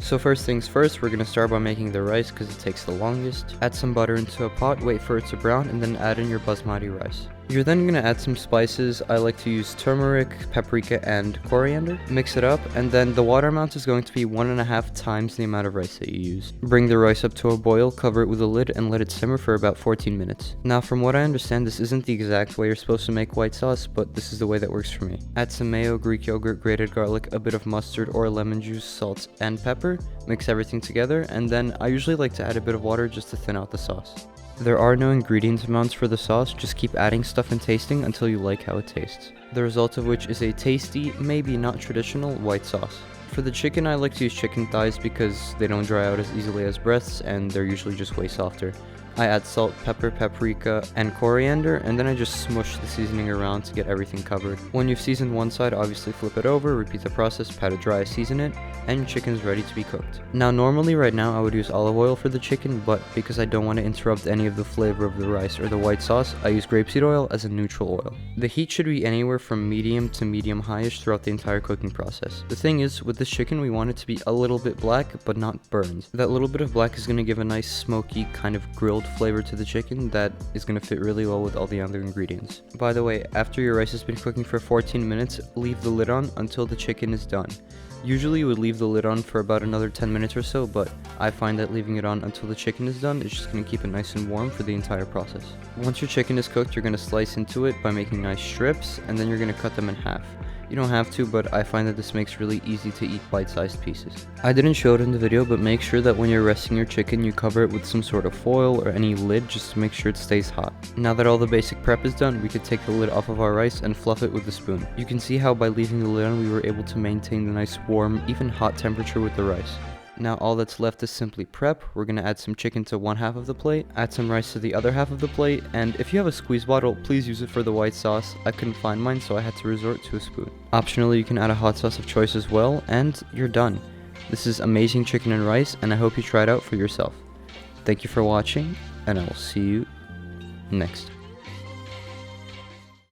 So first things first, we're going to start by making the rice because it takes the longest. Add some butter into a pot, wait for it to brown, and then add in your basmati rice. You're then going to add some spices. I like to use turmeric, paprika, and coriander. Mix it up, and then the water amount is going to be 1.5 times the amount of rice that you use. Bring the rice up to a boil, cover it with a lid, and let it simmer for about 14 minutes. Now from what I understand, this isn't the exact way you're supposed to make white sauce, but this is the way that works for me. Add some mayo, Greek yogurt, grated garlic, a bit of mustard or lemon juice, salt, and pepper. Mix everything together, and then I usually like to add a bit of water just to thin out the sauce. There are no ingredient amounts for the sauce, just keep adding stuff and tasting until you like how it tastes. The result of which is a tasty, maybe not traditional, white sauce. For the chicken, I like to use chicken thighs because they don't dry out as easily as breasts and they're usually just way softer. I add salt, pepper, paprika, and coriander, and then I just smush the seasoning around to get everything covered. When you've seasoned one side, obviously flip it over, repeat the process, pat it dry, season it, and your chicken is ready to be cooked. Now normally right now I would use olive oil for the chicken, but because I don't want to interrupt any of the flavor of the rice or the white sauce, I use grapeseed oil as a neutral oil. The heat should be anywhere from medium to medium highish throughout the entire cooking process. The thing is, with this chicken we want it to be a little bit black, but not burned. That little bit of black is going to give a nice smoky kind of grilled flavor to the chicken that is going to fit really well with all the other ingredients. By the way, after your rice has been cooking for 14 minutes, leave the lid on until the chicken is done. Usually you would leave the lid on for about another 10 minutes or so, but I find that leaving it on until the chicken is done is just going to keep it nice and warm for the entire process. Once your chicken is cooked, you're going to slice into it by making nice strips, and then you're going to cut them in half. You don't have to, but I find that this makes really easy to eat bite-sized pieces. I didn't show it in the video, but make sure that when you're resting your chicken, you cover it with some sort of foil or any lid just to make sure it stays hot. Now that all the basic prep is done, we could take the lid off of our rice and fluff it with a spoon. You can see how by leaving the lid on, we were able to maintain the nice warm, even hot temperature with the rice. Now all that's left is simply prep. We're going to add some chicken to one half of the plate, add some rice to the other half of the plate, and if you have a squeeze bottle, please use it for the white sauce. I couldn't find mine, so I had to resort to a spoon. Optionally, you can add a hot sauce of choice as well, and you're done. This is amazing chicken and rice, and I hope you try it out for yourself. Thank you for watching, and I will see you next time.